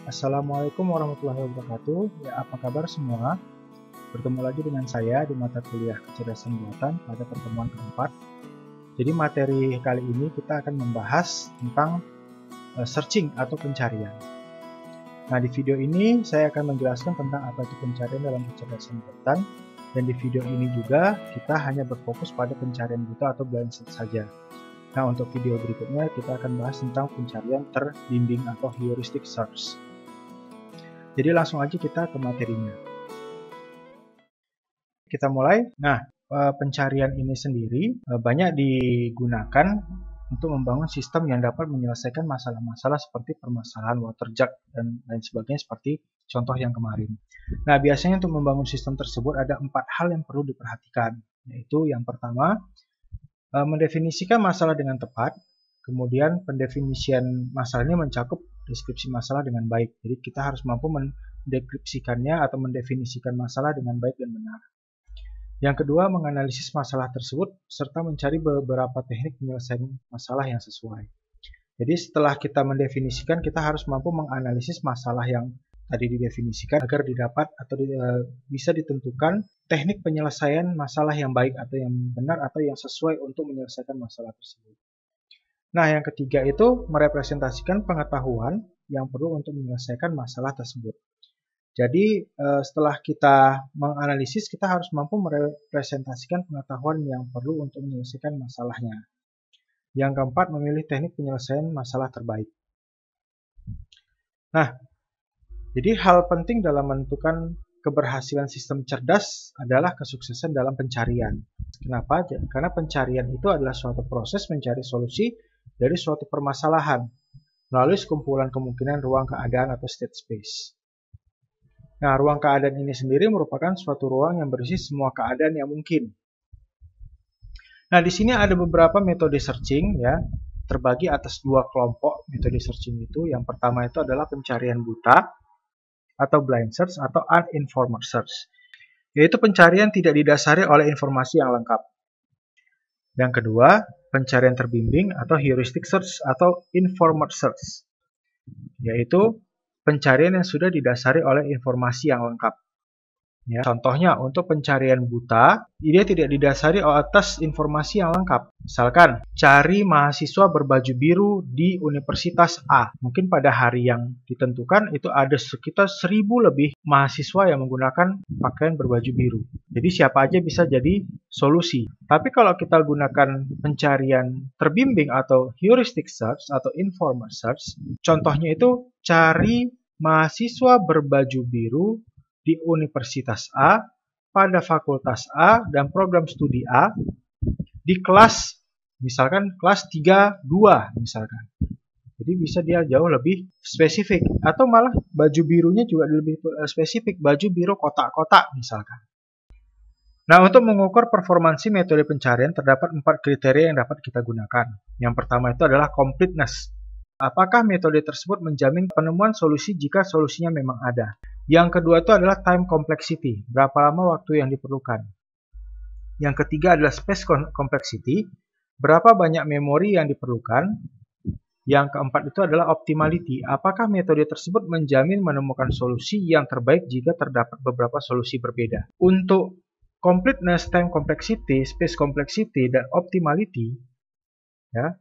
Assalamualaikum warahmatullahi wabarakatuh. Ya, apa kabar semua? Bertemu lagi dengan saya di mata kuliah kecerdasan buatan pada pertemuan keempat. Jadi materi kali ini kita akan membahas tentang searching atau pencarian. Nah, di video ini saya akan menjelaskan tentang apa itu pencarian dalam kecerdasan buatan, dan di video ini juga kita hanya berfokus pada pencarian buta atau blind search saja. Nah, untuk video berikutnya kita akan bahas tentang pencarian terbimbing atau heuristic search. Jadi langsung aja kita ke materinya. Kita mulai. Nah, pencarian ini sendiri banyak digunakan untuk membangun sistem yang dapat menyelesaikan masalah-masalah seperti permasalahan waterjug dan lain sebagainya seperti contoh yang kemarin. Nah, biasanya untuk membangun sistem tersebut ada 4 hal yang perlu diperhatikan, yaitu yang pertama, mendefinisikan masalah dengan tepat. Kemudian pendefinisian masalahnya mencakup deskripsi masalah dengan baik. Jadi kita harus mampu mendeskripsikannya atau mendefinisikan masalah dengan baik dan benar. Yang kedua, menganalisis masalah tersebut serta mencari beberapa teknik penyelesaian masalah yang sesuai. Jadi setelah kita mendefinisikan, kita harus mampu menganalisis masalah yang tadi didefinisikan agar didapat atau bisa ditentukan teknik penyelesaian masalah yang baik atau yang benar atau yang sesuai untuk menyelesaikan masalah tersebut. Nah, yang ketiga itu merepresentasikan pengetahuan yang perlu untuk menyelesaikan masalah tersebut. Jadi, setelah kita menganalisis, kita harus mampu merepresentasikan pengetahuan yang perlu untuk menyelesaikan masalahnya. Yang keempat, memilih teknik penyelesaian masalah terbaik. Nah, jadi hal penting dalam menentukan keberhasilan sistem cerdas adalah kesuksesan dalam pencarian. Kenapa? Karena pencarian itu adalah suatu proses mencari solusi dari suatu permasalahan melalui sekumpulan kemungkinan ruang keadaan atau state space. Nah, ruang keadaan ini sendiri merupakan suatu ruang yang berisi semua keadaan yang mungkin. Nah, di sini ada beberapa metode searching ya, terbagi atas 2 kelompok metode searching itu. Yang pertama itu adalah pencarian buta atau blind search atau uninformed search, yaitu pencarian tidak didasari oleh informasi yang lengkap. Yang kedua, pencarian terbimbing atau heuristic search atau informed search, yaitu pencarian yang sudah didasari oleh informasi yang lengkap. Ya, contohnya untuk pencarian buta, dia tidak didasari atas informasi yang lengkap. Misalkan, cari mahasiswa berbaju biru di Universitas A. Mungkin pada hari yang ditentukan itu ada sekitar 1000 lebih mahasiswa yang menggunakan pakaian berbaju biru. Jadi siapa aja bisa jadi solusi. Tapi kalau kita gunakan pencarian terbimbing atau heuristic search atau informed search, contohnya itu cari mahasiswa berbaju biru di Universitas A, pada Fakultas A, dan program studi A, di kelas, misalkan kelas 32, misalkan. Jadi bisa dia jauh lebih spesifik. Atau malah baju birunya juga lebih spesifik, baju biru kotak-kotak, misalkan. Nah, untuk mengukur performansi metode pencarian, terdapat 4 kriteria yang dapat kita gunakan. Yang pertama itu adalah completeness. Apakah metode tersebut menjamin penemuan solusi jika solusinya memang ada? Yang kedua itu adalah time complexity, berapa lama waktu yang diperlukan. Yang ketiga adalah space complexity, berapa banyak memori yang diperlukan. Yang keempat itu adalah optimality, apakah metode tersebut menjamin menemukan solusi yang terbaik jika terdapat beberapa solusi berbeda. Untuk completeness, time complexity, space complexity, dan optimality, ya,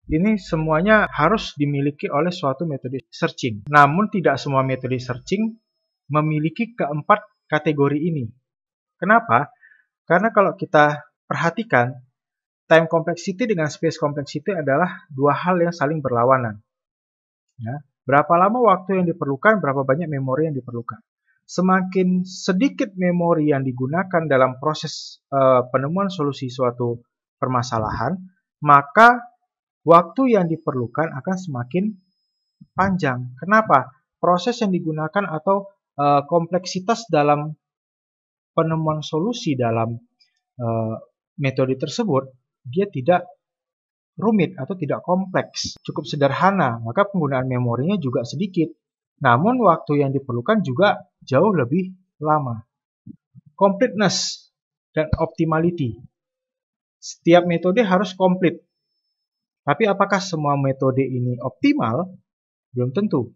ini semuanya harus dimiliki oleh suatu metode searching. Namun tidak semua metode searching memiliki keempat kategori ini. Kenapa? Karena kalau kita perhatikan, time complexity dengan space complexity adalah 2 hal yang saling berlawanan. Ya, berapa lama waktu yang diperlukan, berapa banyak memori yang diperlukan. Semakin sedikit memori yang digunakan dalam proses penemuan solusi suatu permasalahan, maka waktu yang diperlukan akan semakin panjang. Kenapa? Proses yang digunakan atau kompleksitas dalam penemuan solusi dalam metode tersebut, dia tidak rumit atau tidak kompleks, cukup sederhana, maka penggunaan memorinya juga sedikit. Namun waktu yang diperlukan juga jauh lebih lama. Completeness dan optimality. Setiap metode harus komplit. Tapi apakah semua metode ini optimal? Belum tentu.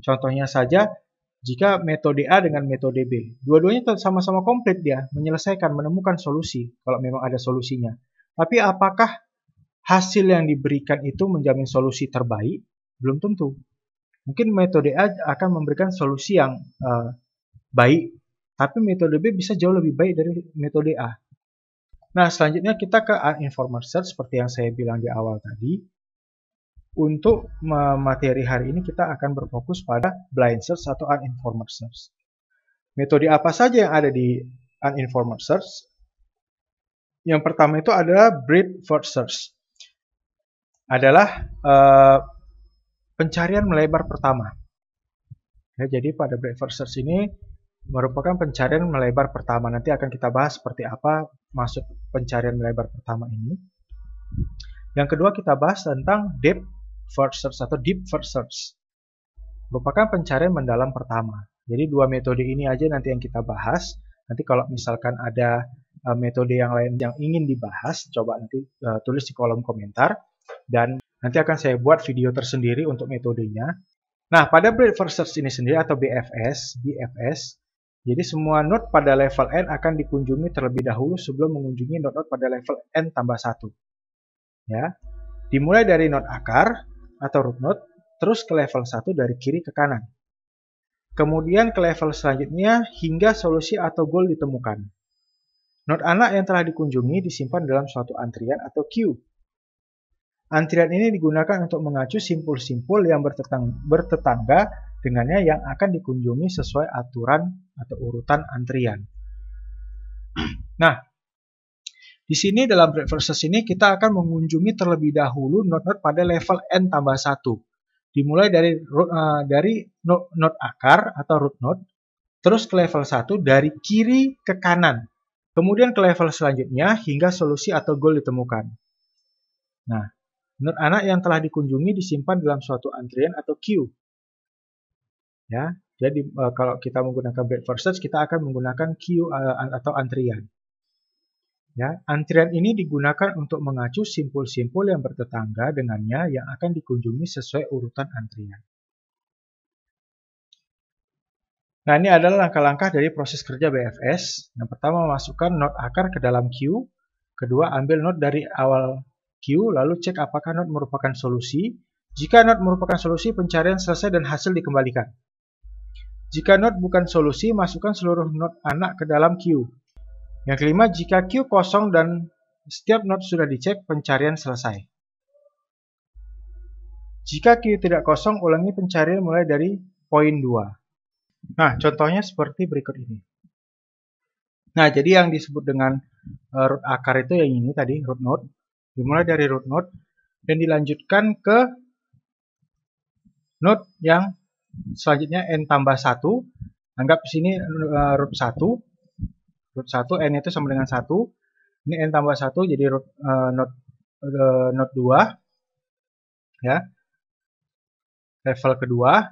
Contohnya saja, jika metode A dengan metode B, dua-duanya sama-sama komplit dia, menyelesaikan, menemukan solusi, kalau memang ada solusinya. Tapi apakah hasil yang diberikan itu menjamin solusi terbaik? Belum tentu. Mungkin metode A akan memberikan solusi yang baik, tapi metode B bisa jauh lebih baik dari metode A. Nah, selanjutnya kita ke uninformed search seperti yang saya bilang di awal tadi. Untuk materi hari ini kita akan berfokus pada blind search atau uninformed search. Metode apa saja yang ada di uninformed search? Yang pertama itu adalah breadth first search. Adalah pencarian melebar pertama. Ya, jadi pada breadth first search ini merupakan pencarian melebar pertama. Nanti akan kita bahas seperti apa maksud pencarian melebar pertama ini. Yang kedua kita bahas tentang depth first search atau deep first search. Merupakan pencarian mendalam pertama. Jadi dua metode ini aja nanti yang kita bahas. Nanti kalau misalkan ada metode yang lain yang ingin dibahas, coba nanti tulis di kolom komentar. Dan nanti akan saya buat video tersendiri untuk metodenya. Nah, pada breadth first search ini sendiri atau BFS, jadi semua node pada level N akan dikunjungi terlebih dahulu sebelum mengunjungi node-node pada level N tambah 1. Ya. Dimulai dari node akar atau root node, terus ke level 1 dari kiri ke kanan. Kemudian ke level selanjutnya hingga solusi atau goal ditemukan. Node anak yang telah dikunjungi disimpan dalam suatu antrian atau queue. Antrian ini digunakan untuk mengacu simpul-simpul yang bertetangga dengannya yang akan dikunjungi sesuai aturan atau urutan antrian. Nah, di sini dalam breadth first search ini kita akan mengunjungi terlebih dahulu node-node pada level N tambah 1. Dimulai dari node akar atau root node, terus ke level 1 dari kiri ke kanan. Kemudian ke level selanjutnya hingga solusi atau goal ditemukan. Nah, node anak yang telah dikunjungi disimpan dalam suatu antrian atau queue. Ya, jadi kalau kita menggunakan breadth first search kita akan menggunakan queue atau antrian. Ya, antrian ini digunakan untuk mengacu simpul-simpul yang bertetangga dengannya yang akan dikunjungi sesuai urutan antrian. Nah, ini adalah langkah-langkah dari proses kerja BFS. Yang pertama, masukkan node akar ke dalam queue. Kedua, ambil node dari awal queue, lalu cek apakah node merupakan solusi. Jika node merupakan solusi, pencarian selesai dan hasil dikembalikan. Jika node bukan solusi, masukkan seluruh node anak ke dalam queue. Yang kelima, jika queue kosong dan setiap node sudah dicek, pencarian selesai. Jika queue tidak kosong, ulangi pencarian mulai dari poin 2. Nah, contohnya seperti berikut ini. Nah, jadi yang disebut dengan root akar itu yang ini tadi, root node. Dimulai dari root node dan dilanjutkan ke node yang selanjutnya N tambah 1. Anggap di sini root 1. Root 1, N itu sama dengan 1. Ini N tambah 1, jadi root, node 2. Ya. Level kedua.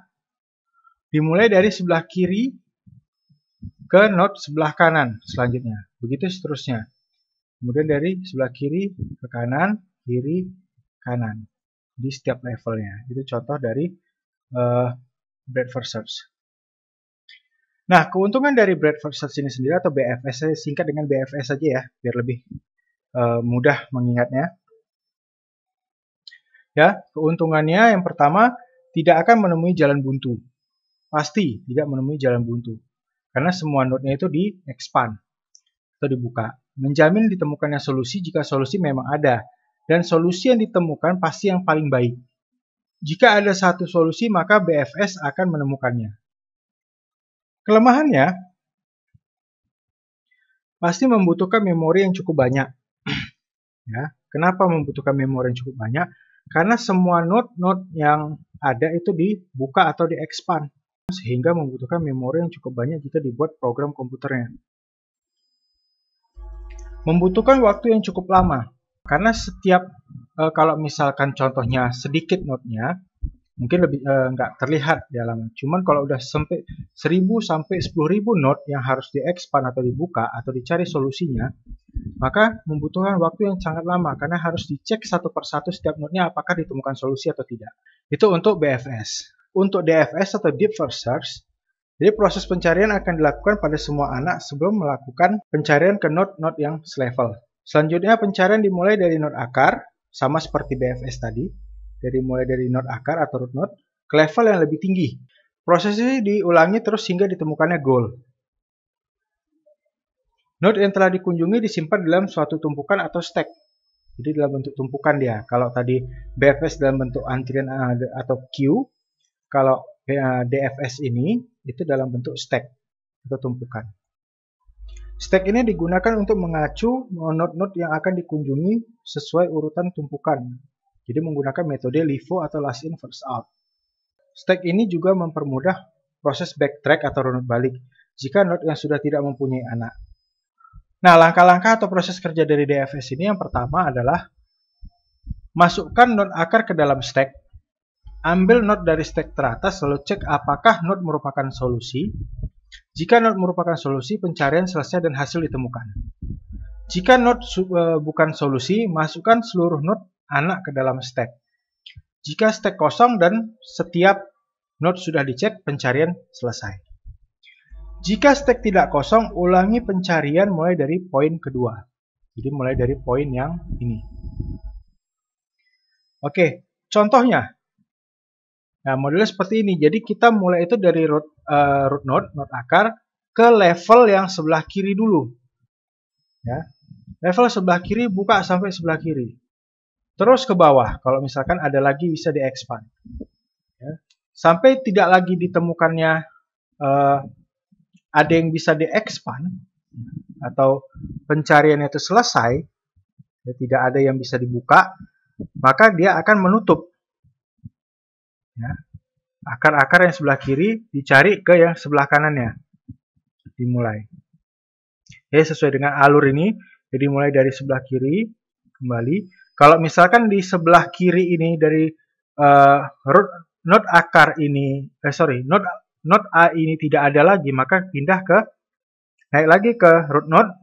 Dimulai dari sebelah kiri ke node sebelah kanan selanjutnya. Begitu seterusnya. Kemudian dari sebelah kiri ke kanan, kiri, kanan. Di setiap levelnya. Itu contoh dari breadth first search. Nah, keuntungan dari breadth first search ini sendiri atau BFS, saya singkat dengan BFS saja ya, biar lebih mudah mengingatnya. Ya, keuntungannya yang pertama, tidak akan menemui jalan buntu. Pasti tidak menemui jalan buntu. Karena semua node-nya itu di-expand atau dibuka. Menjamin ditemukannya solusi jika solusi memang ada. Dan solusi yang ditemukan pasti yang paling baik. Jika ada satu solusi, maka BFS akan menemukannya. Kelemahannya, pasti membutuhkan memori yang cukup banyak. Ya, kenapa membutuhkan memori yang cukup banyak? Karena semua node-node yang ada itu dibuka atau di-expand. Sehingga membutuhkan memori yang cukup banyak jika dibuat program komputernya. Membutuhkan waktu yang cukup lama. Karena setiap, kalau misalkan contohnya sedikit node-nya, mungkin lebih nggak terlihat di halaman. Cuman kalau udah sampai 1000 sampai 10.000 node yang harus di-expand atau dibuka atau dicari solusinya, maka membutuhkan waktu yang sangat lama karena harus dicek satu persatu setiap node-nya apakah ditemukan solusi atau tidak. Itu untuk BFS. untuk DFS atau Deep First Search, jadi proses pencarian akan dilakukan pada semua anak sebelum melakukan pencarian ke node-node yang selevel. Selanjutnya pencarian dimulai dari node akar, sama seperti BFS tadi, mulai dari node akar atau root node ke level yang lebih tinggi. Proses ini diulangi terus hingga ditemukannya goal. Node yang telah dikunjungi disimpan dalam suatu tumpukan atau stack. Jadi dalam bentuk tumpukan dia. Kalau tadi BFS dalam bentuk antrian atau queue, kalau DFS ini itu dalam bentuk stack atau tumpukan. Stack ini digunakan untuk mengacu node-node yang akan dikunjungi sesuai urutan tumpukan. Jadi menggunakan metode LIFO atau last in first out. Stack ini juga mempermudah proses backtrack atau runut balik jika node yang sudah tidak mempunyai anak. Nah, langkah-langkah atau proses kerja dari DFS ini yang pertama adalah masukkan node akar ke dalam stack. Ambil node dari stack teratas lalu cek apakah node merupakan solusi. Jika node merupakan solusi, pencarian selesai dan hasil ditemukan. Jika node bukan solusi, masukkan seluruh node anak ke dalam stack. Jika stack kosong dan setiap node sudah dicek, pencarian selesai. Jika stack tidak kosong, ulangi pencarian mulai dari poin kedua. Jadi mulai dari poin yang ini. Oke, contohnya. Nah, modelnya seperti ini. Jadi kita mulai itu dari root node akar, ke level yang sebelah kiri dulu. Ya. Level sebelah kiri buka sampai sebelah kiri. Terus ke bawah. Kalau misalkan ada lagi bisa di-expand. Ya. Sampai tidak lagi ditemukannya ada yang bisa di-expand atau pencarian itu selesai, ya, tidak ada yang bisa dibuka, maka dia akan menutup. Ya. Akar-akar yang sebelah kiri dicari ke yang sebelah kanannya. Dimulai. Ya, sesuai dengan alur ini, jadi mulai dari sebelah kiri kembali. Kalau misalkan di sebelah kiri ini dari node akar ini, node A ini tidak ada lagi, maka naik lagi ke root node,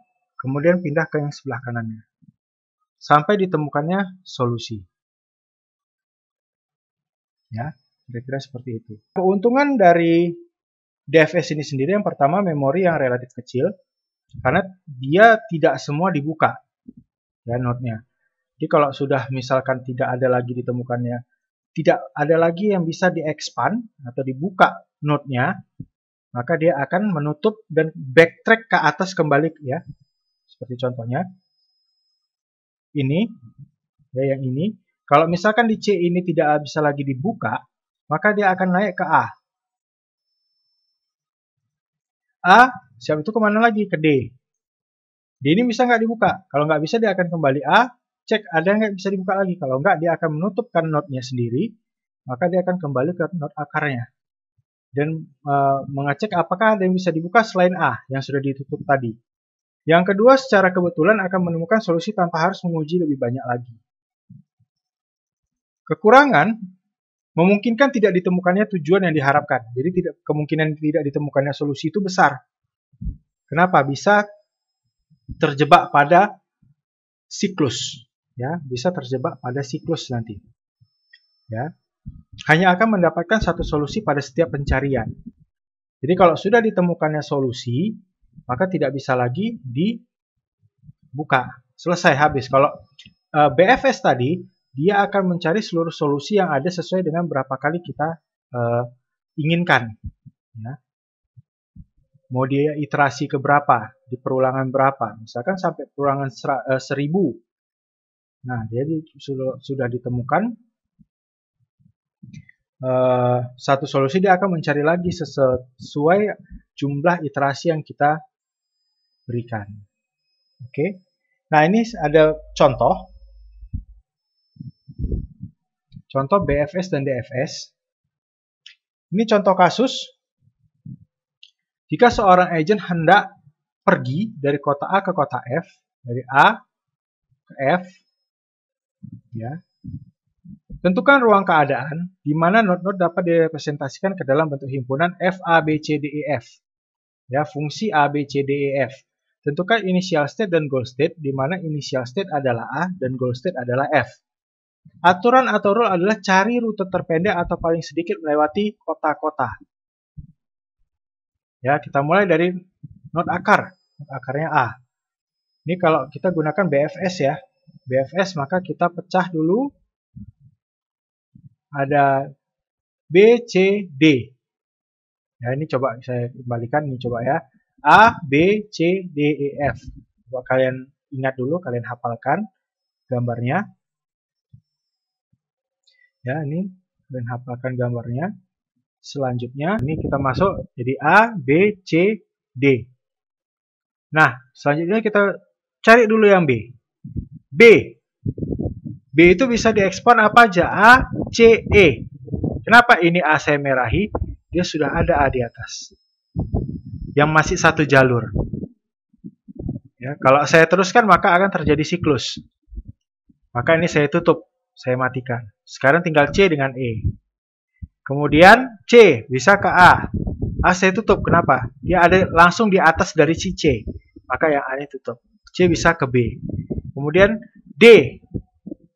kemudian pindah ke yang sebelah kanannya. Sampai ditemukannya solusi. Ya, kira-kira seperti itu. Keuntungan dari DFS ini sendiri yang pertama memori yang relatif kecil, karena dia tidak semua dibuka, ya, node-nya. Jadi kalau sudah misalkan tidak ada lagi ditemukannya, tidak ada lagi yang bisa di-expand atau dibuka node-nya, maka dia akan menutup dan backtrack ke atas kembali, ya. Seperti contohnya ini, ya, yang ini. Kalau misalkan di C ini tidak bisa lagi dibuka, maka dia akan naik ke A. Siap itu kemana lagi? Ke D. D ini bisa nggak dibuka? Kalau nggak bisa, dia akan kembali A, cek ada nggak bisa dibuka lagi. Kalau nggak, dia akan menutupkan node-nya sendiri, maka dia akan kembali ke node akarnya. Dan mengecek apakah ada yang bisa dibuka selain A yang sudah ditutup tadi. Yang kedua, secara kebetulan akan menemukan solusi tanpa harus menguji lebih banyak lagi. Kekurangan memungkinkan tidak ditemukannya tujuan yang diharapkan. Jadi kemungkinan tidak ditemukannya solusi itu besar. Kenapa? Bisa terjebak pada siklus, ya, bisa terjebak pada siklus nanti. Ya. Hanya akan mendapatkan satu solusi pada setiap pencarian. Jadi kalau sudah ditemukannya solusi, maka tidak bisa lagi dibuka. Selesai, habis. Kalau BFS tadi, dia akan mencari seluruh solusi yang ada sesuai dengan berapa kali kita inginkan. Ya. Mau dia iterasi ke berapa, di perulangan berapa. Misalkan sampai perulangan 1000. Nah, jadi sudah ditemukan satu solusi, dia akan mencari lagi sesuai jumlah iterasi yang kita berikan. Oke. Nah, ini ada contoh BFS dan DFS. Ini contoh kasus jika seorang agent hendak pergi dari kota A ke kota F, dari A ke F, ya. Tentukan ruang keadaan di mana node-node dapat direpresentasikan ke dalam bentuk himpunan F, A, B, C, D, E, F. Ya, fungsi A, B, C, D, E, F. Tentukan initial state dan goal state di mana initial state adalah A dan goal state adalah F. Aturan atau rule adalah cari rute terpendek atau paling sedikit melewati kota-kota. Ya, kita mulai dari not akar. Not akarnya A. Ini kalau kita gunakan BFS ya. BFS maka kita pecah dulu. Ada B, C, D. Ya, ini coba saya kembalikan, ini coba ya. A, B, C, D, E, F. Coba kalian ingat dulu, kalian hafalkan gambarnya. Ya, ini kalian hafalkan gambarnya. Selanjutnya, ini kita masuk jadi A, B, C, D. Nah, selanjutnya kita cari dulu yang B. B. B itu bisa diekspor apa aja? A, C, E. Kenapa ini A saya merahi? Dia sudah ada A di atas. Yang masih satu jalur. Ya, kalau saya teruskan maka akan terjadi siklus. Maka ini saya tutup, saya matikan. Sekarang tinggal C dengan E. Kemudian C bisa ke A. A saya tutup, kenapa? Dia ada langsung di atas dari si C. Maka yang A ini tutup. C bisa ke B. Kemudian D.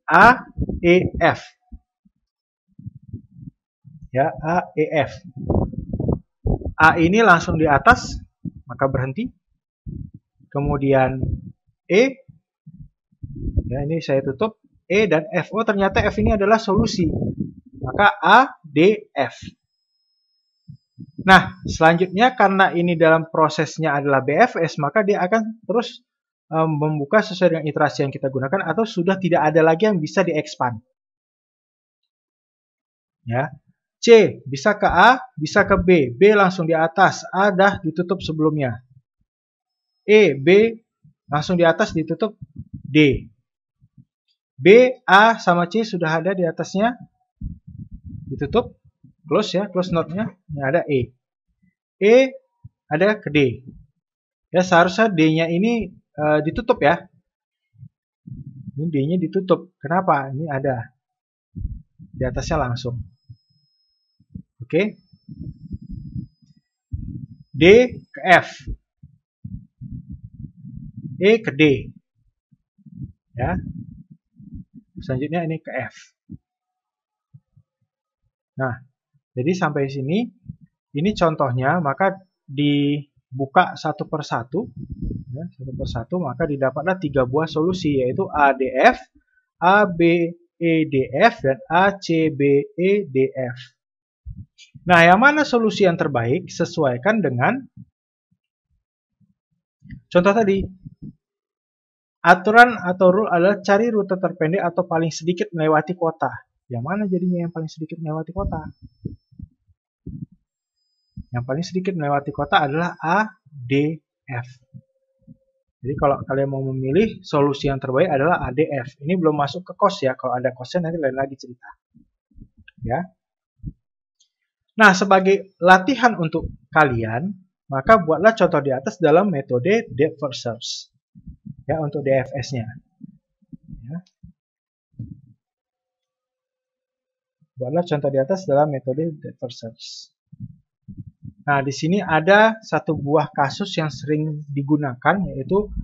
A, E, F. Ya, A, E, F. A ini langsung di atas, maka berhenti. Kemudian E. Ya, ini saya tutup. E dan F. Oh, ternyata F ini adalah solusi. Maka A, D, F. Nah, selanjutnya karena ini dalam prosesnya adalah BFS, maka dia akan terus membuka sesuai dengan iterasi yang kita gunakan atau sudah tidak ada lagi yang bisa diekspand. Ya. C bisa ke A, bisa ke B. B langsung di atas, A dah ditutup sebelumnya. E, B langsung di atas ditutup D. B, A sama C sudah ada di atasnya. Ditutup, close ya, close node-nya. Ini ada E. E ada ke D. Ya, seharusnya D-nya ini ditutup ya. Ini D-nya ditutup. Kenapa? Ini ada di atasnya langsung. Oke. D ke F. E ke D. Ya. Selanjutnya ini ke F. Nah, jadi sampai sini ini contohnya, maka dibuka satu persatu, ya, satu persatu, maka didapatlah 3 buah solusi, yaitu ADF, ABEDF, dan ACBEDF. Nah, yang mana solusi yang terbaik? Sesuaikan dengan contoh tadi. Aturan atau rule adalah cari rute terpendek atau paling sedikit melewati kota. Yang mana jadinya yang paling sedikit melewati kota? Yang paling sedikit melewati kota adalah A, D, F. Jadi kalau kalian mau memilih, solusi yang terbaik adalah A, D, F. Ini belum masuk ke cost ya. Kalau ada costnya nanti lain lagi cerita. Ya. Nah, sebagai latihan untuk kalian, maka buatlah contoh di atas dalam metode depth first search. Ya, untuk DFS-nya. Ya. Buatlah contoh di atas dalam metode depth first search. Nah, di sini ada satu buah kasus yang sering digunakan, yaitu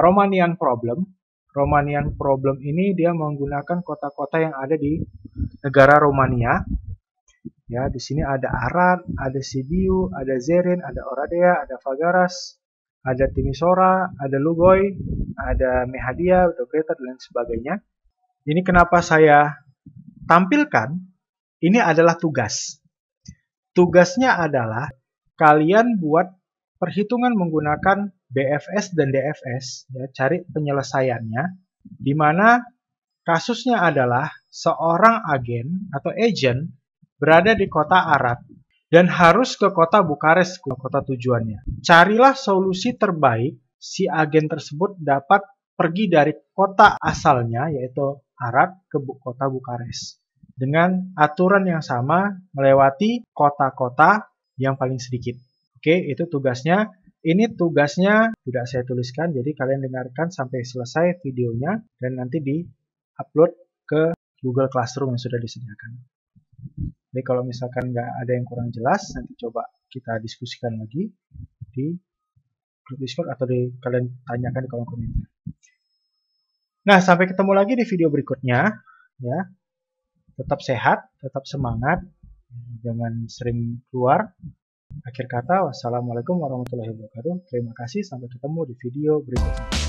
Romanian problem. Romanian problem ini dia menggunakan kota-kota yang ada di negara Romania. Ya, di sini ada Arad, ada Sibiu, ada Zerin, ada Oradea, ada Fagaras, ada Timisoara, ada Lugoi, ada Mehadia, Dobreta, dan sebagainya. Ini kenapa saya tampilkan? Ini adalah tugas. Tugasnya adalah kalian buat perhitungan menggunakan BFS dan DFS, ya, cari penyelesaiannya, di mana kasusnya adalah seorang agen atau agent berada di kota Arad dan harus ke kota Bukares, kota tujuannya. Carilah solusi terbaik si agen tersebut dapat pergi dari kota asalnya, yaitu Arad, ke kota Bukares. Dengan aturan yang sama, melewati kota-kota yang paling sedikit. Oke, itu tugasnya. Ini tugasnya tidak saya tuliskan, jadi kalian dengarkan sampai selesai videonya dan nanti di-upload ke Google Classroom yang sudah disediakan. Jadi kalau misalkan nggak ada yang kurang jelas, nanti coba kita diskusikan lagi di grup Discord atau kalian tanyakan di kolom komentar. Nah, sampai ketemu lagi di video berikutnya. ya. Tetap sehat, tetap semangat, jangan sering keluar. Akhir kata, wassalamualaikum warahmatullahi wabarakatuh. Terima kasih, sampai ketemu di video berikutnya.